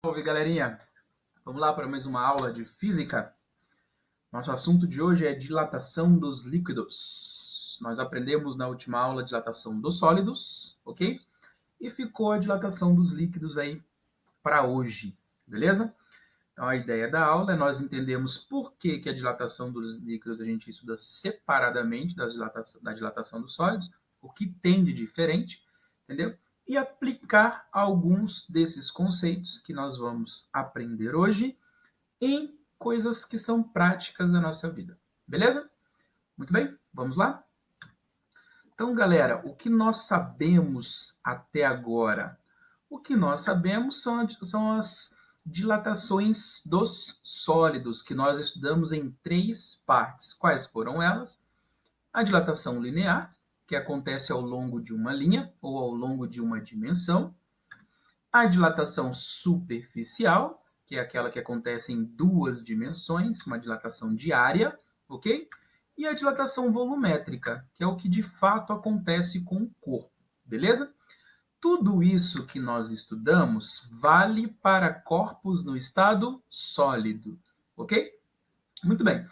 Salve, galerinha! Vamos lá para mais uma aula de física. Nosso assunto de hoje é dilatação dos líquidos. Nós aprendemos na última aula a dilatação dos sólidos, ok? E ficou a dilatação dos líquidos aí para hoje, beleza? Então, a ideia da aula é nós entendermos por que a dilatação dos líquidos a gente estuda separadamente da dilatação dos sólidos, o que tem de diferente, entendeu? E aplicar alguns desses conceitos que nós vamos aprender hoje em coisas que são práticas da nossa vida. Beleza? Muito bem, vamos lá? Então, galera, o que nós sabemos até agora? O que nós sabemos são as dilatações dos sólidos, que nós estudamos em 3 partes. Quais foram elas? A dilatação linear, que acontece ao longo de uma linha ou ao longo de uma dimensão. A dilatação superficial, que é aquela que acontece em 2 dimensões, uma dilatação diária, ok? E a dilatação volumétrica, que é o que de fato acontece com o corpo, beleza? Tudo isso que nós estudamos vale para corpos no estado sólido, ok? Muito bem.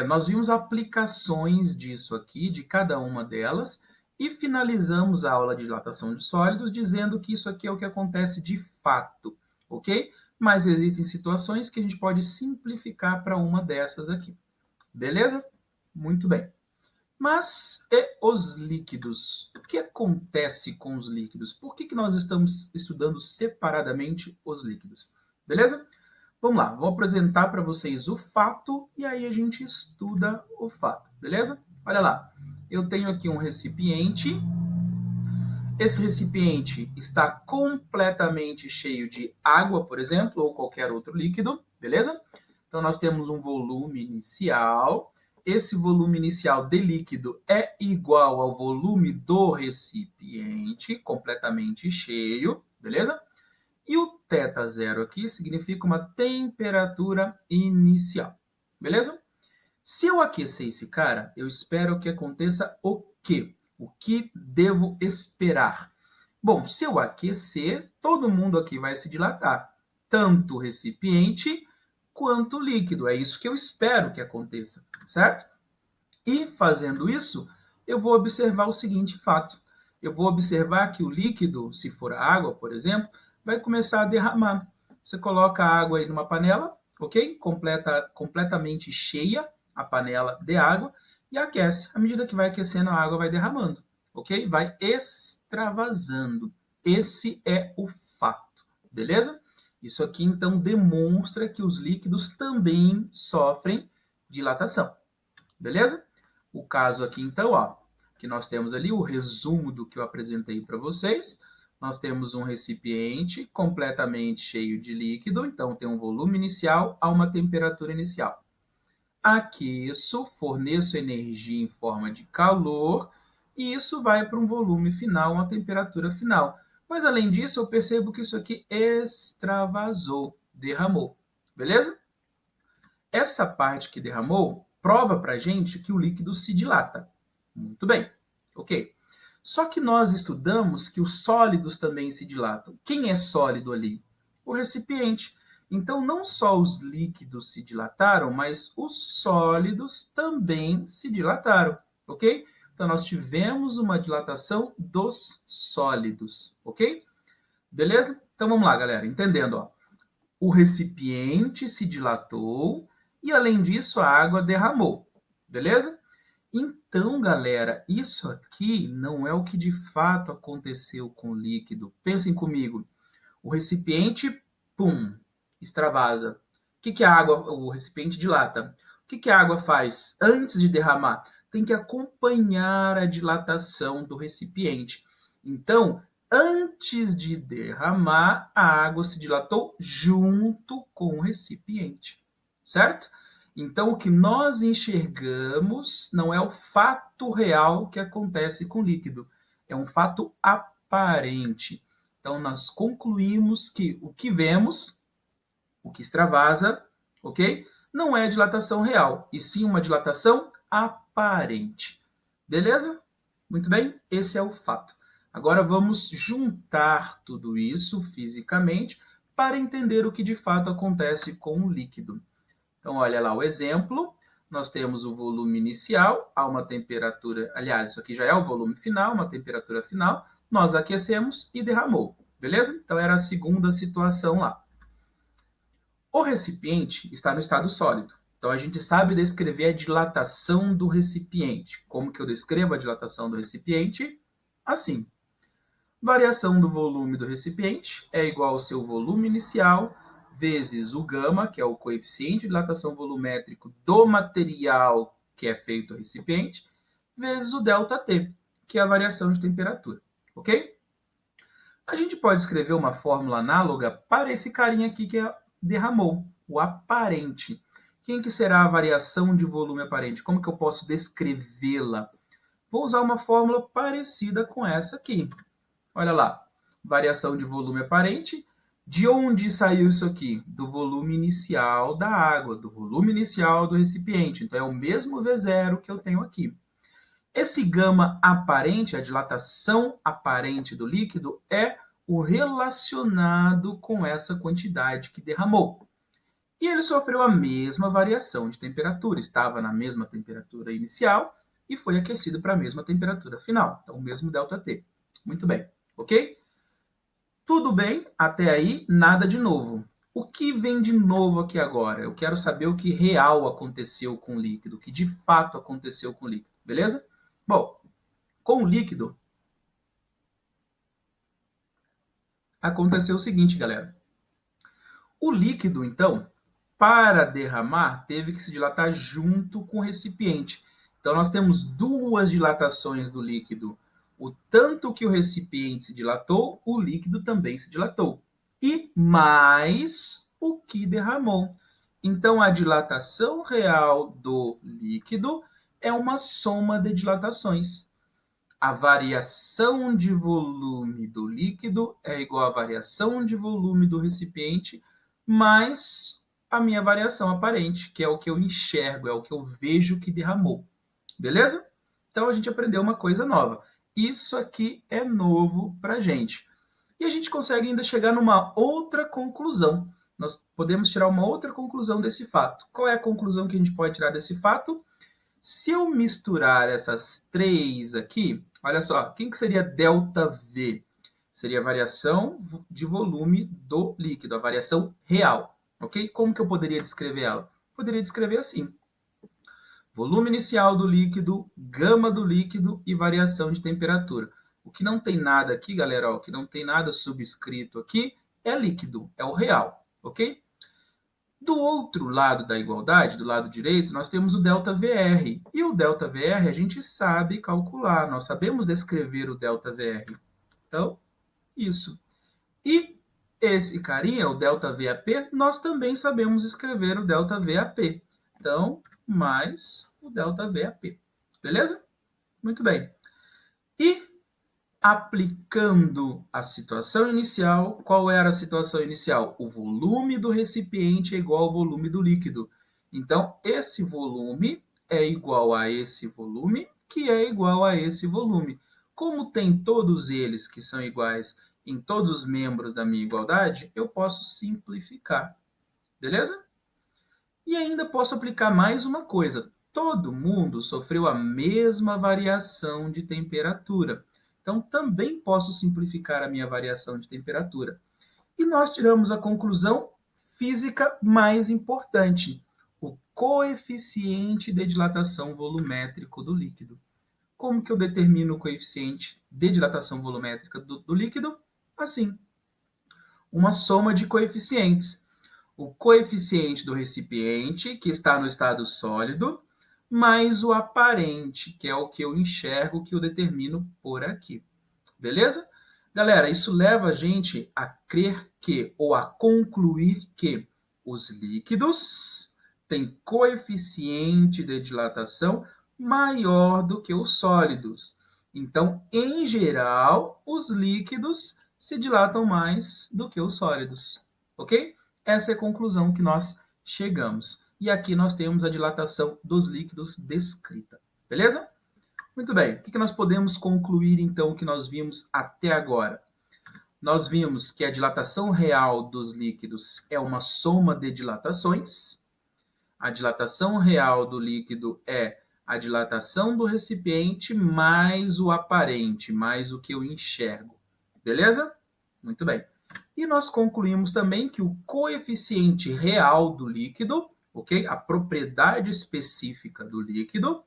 Nós vimos aplicações disso aqui, de cada uma delas, e finalizamos a aula de dilatação de sólidos dizendo que isso aqui é o que acontece de fato, ok? Mas existem situações que a gente pode simplificar para uma dessas aqui, beleza? Muito bem. Mas e os líquidos? O que acontece com os líquidos? Por que nós estamos estudando separadamente os líquidos? Beleza? Vamos lá, vou apresentar para vocês o fato e aí a gente estuda o fato, beleza? Olha lá, eu tenho aqui um recipiente. Esse recipiente está completamente cheio de água, por exemplo, ou qualquer outro líquido, beleza? Então, nós temos um volume inicial. Esse volume inicial de líquido é igual ao volume do recipiente, completamente cheio, beleza? E o θ0 aqui significa uma temperatura inicial, beleza? Se eu aquecer esse cara, eu espero que aconteça o quê? O que devo esperar? Bom, se eu aquecer, todo mundo aqui vai se dilatar, tanto o recipiente quanto o líquido. É isso que eu espero que aconteça, certo? E fazendo isso, eu vou observar o seguinte fato. Eu vou observar que o líquido, se for água, por exemplo, vai começar a derramar. Você coloca a água aí numa panela, ok? Completamente cheia a panela de água e aquece. À medida que vai aquecendo, a água vai derramando, ok? Vai extravasando. Esse é o fato, beleza? Isso aqui, então, demonstra que os líquidos também sofrem dilatação, beleza? O caso aqui, então, ó, que nós temos ali o resumo do que eu apresentei para vocês. Nós temos um recipiente completamente cheio de líquido, então tem um volume inicial a uma temperatura inicial. Aqueço, forneço energia em forma de calor, e isso vai para um volume final, uma temperatura final. Mas, além disso, eu percebo que isso aqui extravasou, derramou, beleza? Essa parte que derramou prova para a gente que o líquido se dilata. Muito bem, ok. Só que nós estudamos que os sólidos também se dilatam. Quem é sólido ali? O recipiente. Então, não só os líquidos se dilataram, mas os sólidos também se dilataram, ok? Então, nós tivemos uma dilatação dos sólidos, ok? Beleza? Então, vamos lá, galera. Entendendo, ó. O recipiente se dilatou e, além disso, a água derramou, beleza? Então, galera, isso aqui não é o que de fato aconteceu com o líquido. Pensem comigo. O recipiente, pum, extravasa. O que a água, o recipiente dilata? O que a água faz antes de derramar? Tem que acompanhar a dilatação do recipiente. Então, antes de derramar, a água se dilatou junto com o recipiente, certo? Então, o que nós enxergamos não é o fato real que acontece com o líquido, é um fato aparente. Então, nós concluímos que o que vemos, o que extravasa, ok? Não é dilatação real, e sim uma dilatação aparente. Beleza? Muito bem, esse é o fato. Agora vamos juntar tudo isso fisicamente para entender o que de fato acontece com o líquido. Então, olha lá o exemplo. Nós temos o volume inicial a uma temperatura... Aliás, isso aqui já é o volume final, uma temperatura final. Nós aquecemos e derramou, beleza? Então, era a segunda situação lá. O recipiente está no estado sólido. Então, a gente sabe descrever a dilatação do recipiente. Como que eu descrevo a dilatação do recipiente? Assim. Variação do volume do recipiente é igual ao seu volume inicial vezes o gama, que é o coeficiente de dilatação volumétrico do material que é feito o recipiente, vezes o ΔT, que é a variação de temperatura, ok? A gente pode escrever uma fórmula análoga para esse carinha aqui que derramou, o aparente. Quem que será a variação de volume aparente? Como que eu posso descrevê-la? Vou usar uma fórmula parecida com essa aqui. Olha lá, variação de volume aparente. De onde saiu isso aqui? Do volume inicial da água, do volume inicial do recipiente. Então, é o mesmo V0 que eu tenho aqui. Esse gama aparente, a dilatação aparente do líquido, é o relacionado com essa quantidade que derramou. E ele sofreu a mesma variação de temperatura, estava na mesma temperatura inicial e foi aquecido para a mesma temperatura final. Então, o mesmo ΔT. Muito bem, ok? Tudo bem, até aí, nada de novo. O que vem de novo aqui agora? Eu quero saber o que real aconteceu com o líquido, o que de fato aconteceu com o líquido, beleza? Bom, com o líquido, aconteceu o seguinte, galera. O líquido, então, para derramar, teve que se dilatar junto com o recipiente. Então, nós temos duas dilatações do líquido. O tanto que o recipiente se dilatou, o líquido também se dilatou. E mais o que derramou. Então, a dilatação real do líquido é uma soma de dilatações. A variação de volume do líquido é igual à variação de volume do recipiente mais a minha variação aparente, que é o que eu enxergo, é o que eu vejo que derramou. Beleza? Então, a gente aprendeu uma coisa nova. Isso aqui é novo para a gente. E a gente consegue ainda chegar numa outra conclusão. Nós podemos tirar uma outra conclusão desse fato. Qual é a conclusão que a gente pode tirar desse fato? Se eu misturar essas três aqui, olha só, quem que seria ΔV? Seria a variação de volume do líquido, a variação real, ok? Como que eu poderia descrever ela? Poderia descrever assim. Volume inicial do líquido, gama do líquido e variação de temperatura. O que não tem nada aqui, galera, ó, o que não tem nada subscrito aqui é líquido, é o real, ok? Do outro lado da igualdade, do lado direito, nós temos o ΔVR. E o ΔVR a gente sabe calcular, nós sabemos descrever o ΔVR. Então, isso. E esse carinha, o ΔVAP, nós também sabemos escrever o ΔVAP. Então, mais o ΔVAP. Beleza? Muito bem. E aplicando a situação inicial, qual era a situação inicial? O volume do recipiente é igual ao volume do líquido. Então, esse volume é igual a esse volume, que é igual a esse volume. Como tem todos eles que são iguais em todos os membros da minha igualdade, eu posso simplificar. Beleza? E ainda posso aplicar mais uma coisa. Todo mundo sofreu a mesma variação de temperatura. Então, também posso simplificar a minha variação de temperatura. E nós tiramos a conclusão física mais importante, o coeficiente de dilatação volumétrico do líquido. Como que eu determino o coeficiente de dilatação volumétrica do líquido? Assim, uma soma de coeficientes. O coeficiente do recipiente, que está no estado sólido, mais o aparente, que é o que eu enxergo, que eu determino por aqui. Beleza? Galera, isso leva a gente a crer que, ou a concluir que, os líquidos têm coeficiente de dilatação maior do que os sólidos. Então, em geral, os líquidos se dilatam mais do que os sólidos. Ok? Essa é a conclusão que nós chegamos. E aqui nós temos a dilatação dos líquidos descrita. Beleza? Muito bem. O que nós podemos concluir, então, que nós vimos até agora? nós vimos que a dilatação real dos líquidos é uma soma de dilatações. A dilatação real do líquido é a dilatação do recipiente mais o aparente, mais o que eu enxergo. Beleza? Muito bem. E nós concluímos também que o coeficiente real do líquido, ok? A propriedade específica do líquido,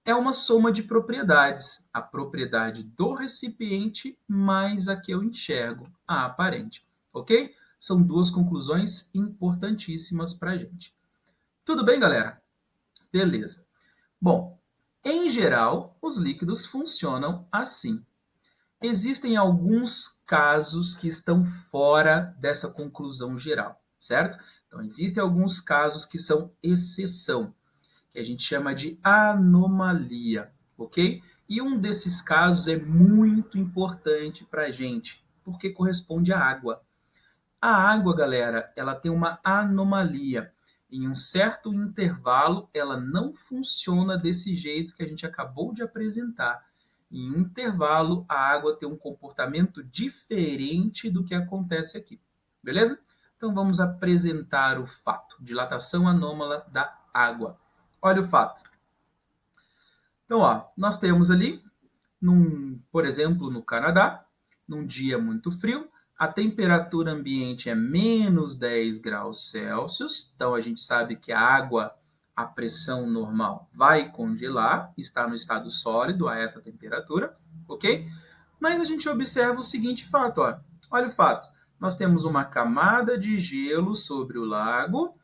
é uma soma de propriedades. A propriedade do recipiente mais a que eu enxergo, a aparente. Ok? São duas conclusões importantíssimas para a gente. Tudo bem, galera? Beleza. Bom, em geral, os líquidos funcionam assim. Existem alguns casos que estão fora dessa conclusão geral, certo? Então, existem alguns casos que são exceção, que a gente chama de anomalia, ok? E um desses casos é muito importante para a gente, porque corresponde à água. A água, galera, ela tem uma anomalia. Em um certo intervalo, ela não funciona desse jeito que a gente acabou de apresentar. Em um intervalo, a água tem um comportamento diferente do que acontece aqui. Beleza? Então, vamos apresentar o fato. Dilatação anômala da água. Olha o fato. Então, ó, nós temos ali, por exemplo, no Canadá, num dia muito frio, a temperatura ambiente é menos 10 graus Celsius. Então, a gente sabe que a água, a pressão normal, vai congelar, está no estado sólido a essa temperatura, ok? Mas a gente observa o seguinte fato, ó. Olha o fato. Nós temos uma camada de gelo sobre o lago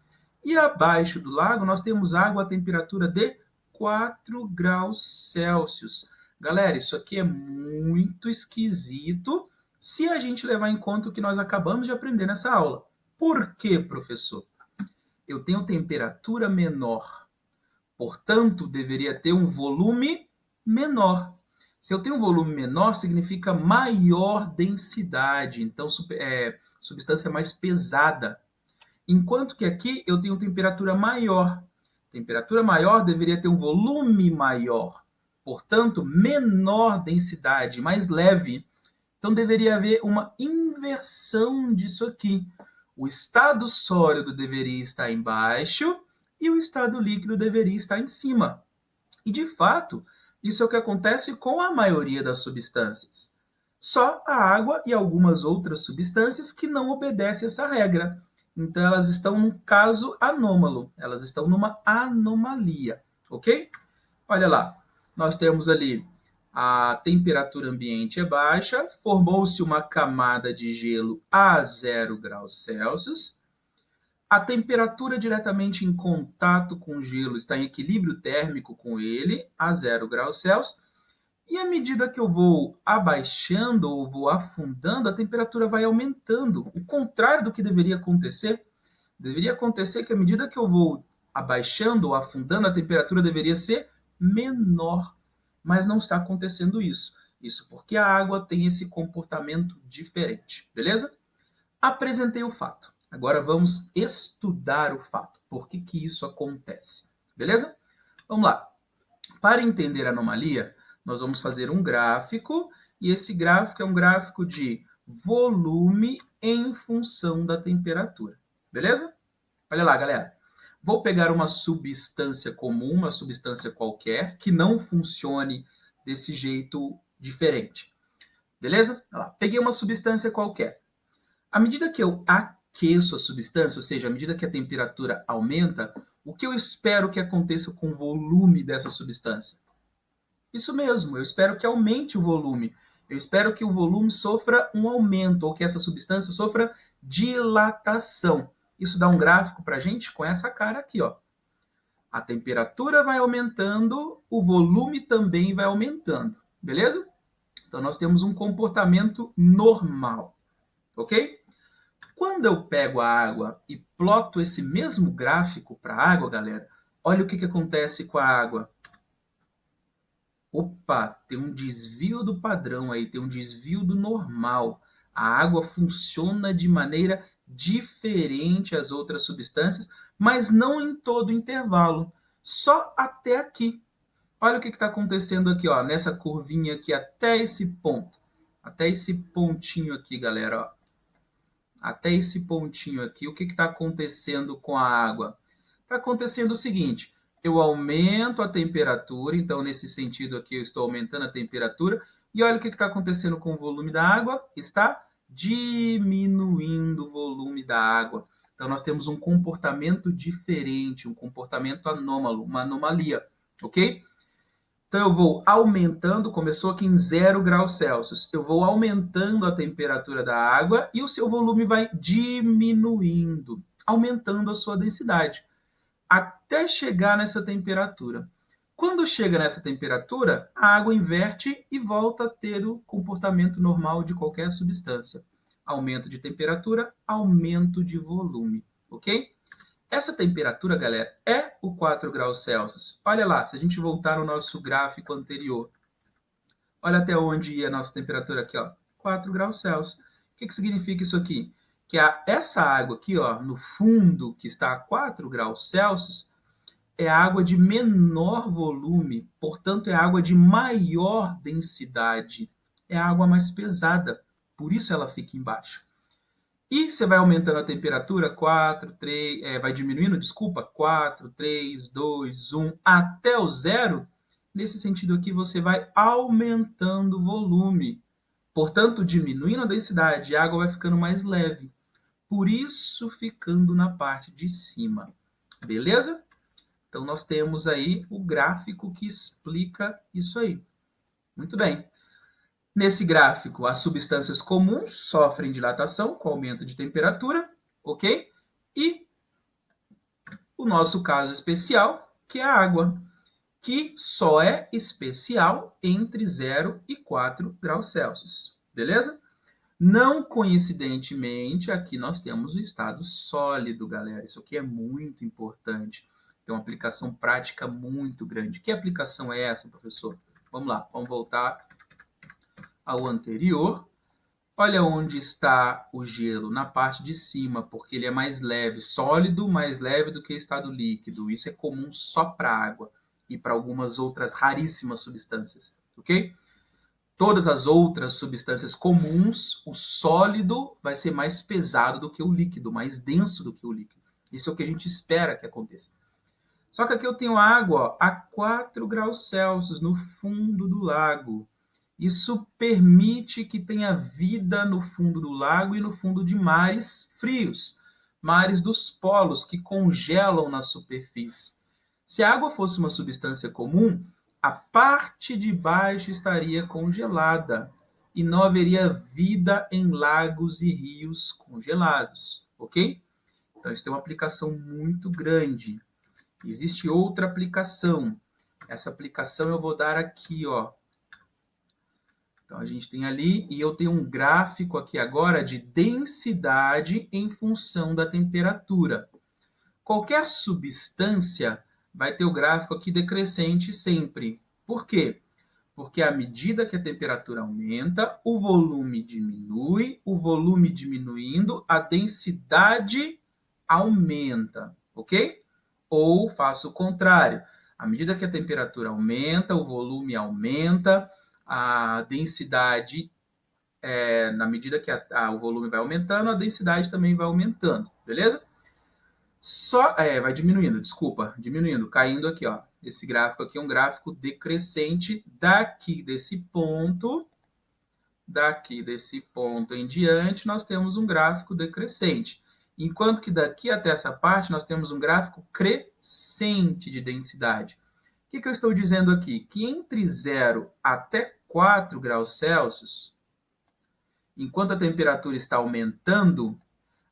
e abaixo do lago nós temos água a temperatura de 4 graus Celsius. Galera, isso aqui é muito esquisito se a gente levar em conta o que nós acabamos de aprender nessa aula. Por quê, professor? Eu tenho temperatura menor, portanto, deveria ter um volume menor. Se eu tenho um volume menor, significa maior densidade, então substância mais pesada. Enquanto que aqui eu tenho temperatura maior. Temperatura maior deveria ter um volume maior, portanto, menor densidade, mais leve. Então, deveria haver uma inversão disso aqui. O estado sólido deveria estar embaixo e o estado líquido deveria estar em cima. E, de fato, isso é o que acontece com a maioria das substâncias. Só a água e algumas outras substâncias que não obedecem essa regra. Então, elas estão num caso anômalo, elas estão numa anomalia, ok? Olha lá, nós temos ali a temperatura ambiente é baixa, formou-se uma camada de gelo a 0 graus Celsius, a temperatura diretamente em contato com o gelo está em equilíbrio térmico com ele, a 0 graus Celsius, e à medida que eu vou abaixando ou vou afundando, a temperatura vai aumentando. O contrário do que deveria acontecer. Deveria acontecer que à medida que eu vou abaixando ou afundando, a temperatura deveria ser menor. Mas não está acontecendo isso. Isso porque a água tem esse comportamento diferente. Beleza? Apresentei o fato. Agora vamos estudar o fato. Por que que isso acontece? Beleza? Vamos lá. Para entender a anomalia, nós vamos fazer um gráfico, e esse gráfico é um gráfico de volume em função da temperatura. Beleza? Olha lá, galera. Vou pegar uma substância comum, uma substância qualquer, que não funcione desse jeito diferente. Beleza? Olha lá. Peguei uma substância qualquer. À medida que eu aqueço a substância, ou seja, à medida que a temperatura aumenta, o que eu espero que aconteça com o volume dessa substância? Isso mesmo, eu espero que aumente o volume. Eu espero que o volume sofra um aumento, ou que essa substância sofra dilatação. Isso dá um gráfico para a gente com essa cara aqui, ó. A temperatura vai aumentando, o volume também vai aumentando, beleza? Então, nós temos um comportamento normal, ok? Quando eu pego a água e ploto esse mesmo gráfico para a água, galera, olha o que acontece com a água. Opa, tem um desvio do padrão aí, tem um desvio do normal. A água funciona de maneira diferente às outras substâncias, mas não em todo o intervalo, só até aqui. Olha o que está acontecendo aqui, ó, nessa curvinha aqui até esse ponto. Até esse pontinho aqui, galera, ó. Até esse pontinho aqui, o que está acontecendo com a água? Está acontecendo o seguinte, eu aumento a temperatura, então nesse sentido aqui eu estou aumentando a temperatura, e olha o que está acontecendo com o volume da água, está diminuindo o volume da água. Então nós temos um comportamento diferente, um comportamento anômalo, uma anomalia, ok? Então, eu vou aumentando, começou aqui em 0 graus Celsius, eu vou aumentando a temperatura da água e o seu volume vai diminuindo, aumentando a sua densidade, até chegar nessa temperatura. Quando chega nessa temperatura, a água inverte e volta a ter o comportamento normal de qualquer substância. Aumento de temperatura, aumento de volume, ok? Essa temperatura, galera, é o 4 graus Celsius. Olha lá, se a gente voltar no nosso gráfico anterior, olha até onde ia a nossa temperatura aqui, ó, 4 graus Celsius. O que significa isso aqui? Que essa água aqui, ó, no fundo, que está a 4 graus Celsius, é água de menor volume, portanto, é água de maior densidade. É água mais pesada, por isso ela fica embaixo. E você vai aumentando a temperatura, 4, 3, vai diminuindo, desculpa, 4, 3, 2, 1, até o zero. Nesse sentido aqui, você vai aumentando o volume. Portanto, diminuindo a densidade, a água vai ficando mais leve. Por isso, ficando na parte de cima. Beleza? Então, nós temos aí o gráfico que explica isso aí. Muito bem. Nesse gráfico, as substâncias comuns sofrem dilatação com aumento de temperatura, ok? E o nosso caso especial, que é a água, que só é especial entre 0 e 4 graus Celsius, beleza? Não coincidentemente, aqui nós temos o estado sólido, galera. Isso aqui é muito importante. Tem uma aplicação prática muito grande. Que aplicação é essa, professor? Vamos lá, vamos voltar ao anterior. Olha onde está o gelo, na parte de cima, porque ele é mais leve, sólido, mais leve do que estado líquido. Isso é comum só para a água e para algumas outras raríssimas substâncias, ok? Todas as outras substâncias comuns, o sólido vai ser mais pesado do que o líquido, mais denso do que o líquido. Isso é o que a gente espera que aconteça. Só que aqui eu tenho água ó, a 4 graus Celsius no fundo do lago. Isso permite que tenha vida no fundo do lago e no fundo de mares frios, mares dos polos que congelam na superfície. Se a água fosse uma substância comum, a parte de baixo estaria congelada e não haveria vida em lagos e rios congelados, ok? Então, isso tem uma aplicação muito grande. Existe outra aplicação. Essa aplicação eu vou dar aqui, ó. Então, a gente tem ali, e eu tenho um gráfico aqui agora de densidade em função da temperatura. Qualquer substância vai ter o gráfico aqui decrescente sempre. Por quê? Porque à medida que a temperatura aumenta, o volume diminui, o volume diminuindo, a densidade aumenta, ok? Ou faço o contrário. À medida que a temperatura aumenta, o volume aumenta, a densidade, na medida que o volume vai aumentando, a densidade também vai aumentando, beleza? Vai diminuindo, desculpa, diminuindo, caindo aqui, ó. Esse gráfico aqui é um gráfico decrescente daqui desse ponto em diante, nós temos um gráfico decrescente. Enquanto que daqui até essa parte, nós temos um gráfico crescente de densidade. O que eu estou dizendo aqui? Que entre 0 até 4 graus Celsius, enquanto a temperatura está aumentando,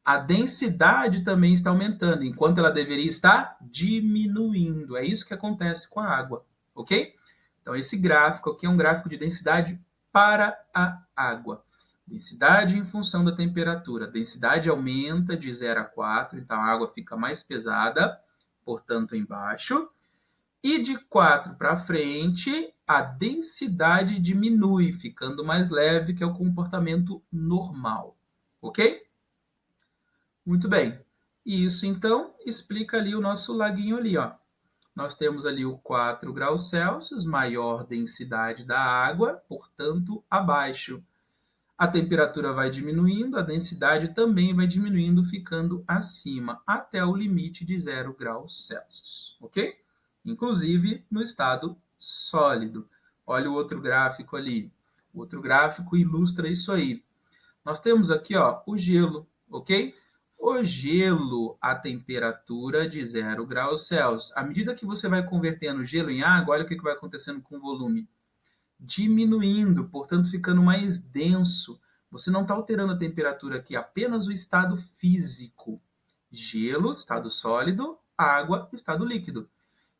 a densidade também está aumentando, enquanto ela deveria estar diminuindo. É isso que acontece com a água, ok? Então, esse gráfico aqui é um gráfico de densidade para a água. Densidade em função da temperatura. A densidade aumenta de 0 a 4, então a água fica mais pesada, portanto, embaixo. E de 4 para frente, a densidade diminui, ficando mais leve, que é o comportamento normal. Ok? Muito bem. E isso, então, explica ali o nosso laguinho ali, ó. Nós temos ali o 4 graus Celsius, maior densidade da água, portanto, abaixo. A temperatura vai diminuindo, a densidade também vai diminuindo, ficando acima, até o limite de 0 graus Celsius, ok? Inclusive no estado sólido. Olha o outro gráfico ali. O outro gráfico ilustra isso aí. Nós temos aqui, ó, o gelo, ok? O gelo, a temperatura de 0 graus Celsius. À medida que você vai convertendo o gelo em água, olha o que vai acontecendo com o volume. Diminuindo, portanto, ficando mais denso. Você não está alterando a temperatura aqui, apenas o estado físico. Gelo, estado sólido, água, estado líquido.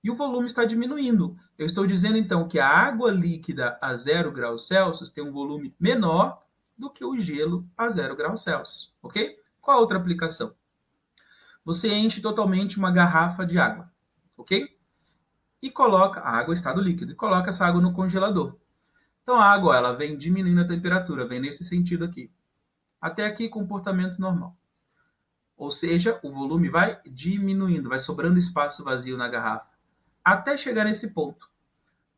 E o volume está diminuindo. Eu estou dizendo, então, que a água líquida a 0 graus Celsius tem um volume menor do que o gelo a 0 graus Celsius, ok? Qual a outra aplicação? Você enche totalmente uma garrafa de água, ok? E coloca a água em estado líquido, e coloca essa água no congelador. Então a água ela vem diminuindo a temperatura, vem nesse sentido aqui. Até aqui, comportamento normal. Ou seja, o volume vai diminuindo, vai sobrando espaço vazio na garrafa, até chegar nesse ponto.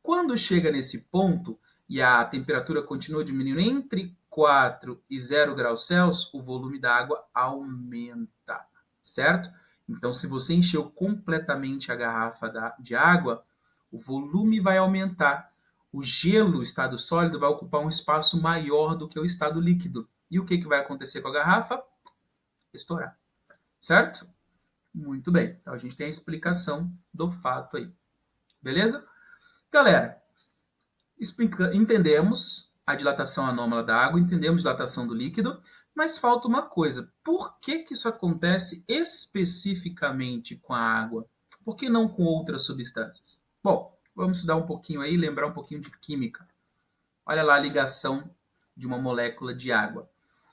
Quando chega nesse ponto e a temperatura continua diminuindo entre 4 e 0 graus Celsius, o volume da água aumenta, certo? Então, se você encheu completamente a garrafa de água, o volume vai aumentar. O gelo, o estado sólido, vai ocupar um espaço maior do que o estado líquido. E o que vai acontecer com a garrafa? Estourar, certo? Muito bem. Então, a gente tem a explicação do fato aí. Beleza? Galera, entendemos a dilatação anômala da água, entendemos a dilatação do líquido, mas falta uma coisa. Por que isso acontece especificamente com a água? Por que não com outras substâncias? Bom, vamos estudar um pouquinho aí, lembrar um pouquinho de química. Olha lá a ligação de uma molécula de água.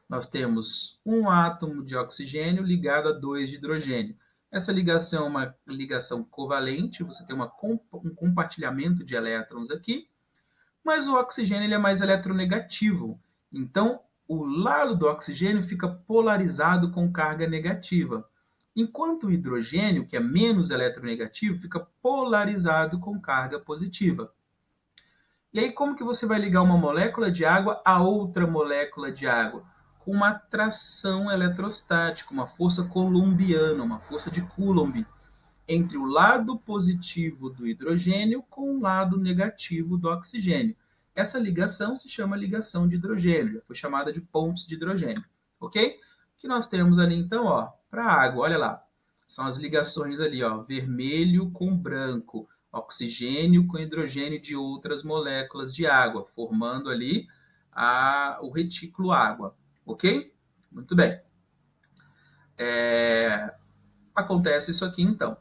Nós temos um átomo de oxigênio ligado a 2 de hidrogênio. Essa ligação é uma ligação covalente, você tem um compartilhamento de elétrons aqui, mas o oxigênio ele é mais eletronegativo. Então, o lado do oxigênio fica polarizado com carga negativa, enquanto o hidrogênio, que é menos eletronegativo, fica polarizado com carga positiva. E aí, como que você vai ligar uma molécula de água a outra molécula de água? Com uma atração eletrostática, uma força coulombiana, uma força de Coulomb, entre o lado positivo do hidrogênio com o lado negativo do oxigênio. Essa ligação se chama ligação de hidrogênio, já foi chamada de pontos de hidrogênio, ok? Que nós temos ali, então, ó, para a água, olha lá, são as ligações ali, ó, vermelho com branco, oxigênio com hidrogênio de outras moléculas de água, formando ali o retículo água, ok? Muito bem. Acontece isso aqui, então.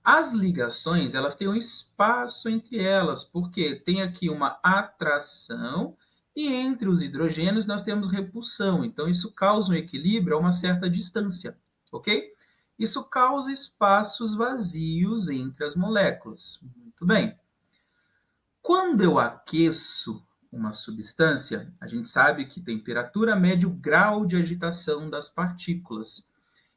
As ligações, elas têm um espaço entre elas, porque tem aqui uma atração e entre os hidrogênios nós temos repulsão. Então, isso causa um equilíbrio a uma certa distância, ok? Isso causa espaços vazios entre as moléculas. Muito bem. Quando eu aqueço uma substância, a gente sabe que temperatura mede o grau de agitação das partículas.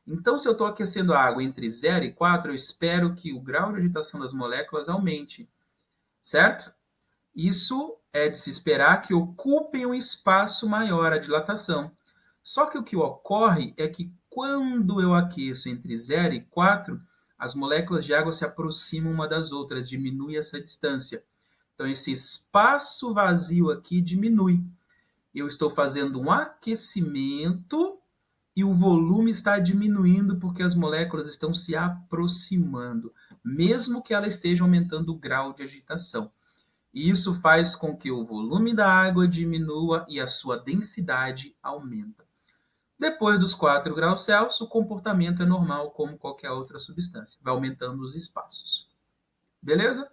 Então, se eu estou aquecendo a água entre 0 e 4, eu espero que o grau de agitação das moléculas aumente, certo? Isso é de se esperar que ocupem um espaço maior a dilatação. Só que o que ocorre é que quando eu aqueço entre 0 e 4, as moléculas de água se aproximam uma das outras, diminui essa distância. Então, esse espaço vazio aqui diminui. Eu estou fazendo um aquecimento e o volume está diminuindo porque as moléculas estão se aproximando, mesmo que ela esteja aumentando o grau de agitação. E isso faz com que o volume da água diminua e a sua densidade aumenta. Depois dos 4 graus Celsius, o comportamento é normal como qualquer outra substância, vai aumentando os espaços. Beleza?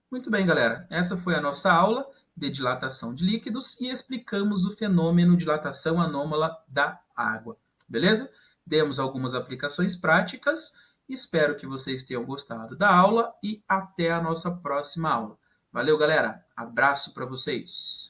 Muito bem, galera. Essa foi a nossa aula de dilatação de líquidos e explicamos o fenômeno de dilatação anômala da água. Beleza? Demos algumas aplicações práticas. Espero que vocês tenham gostado da aula e até a nossa próxima aula. Valeu, galera. Abraço para vocês.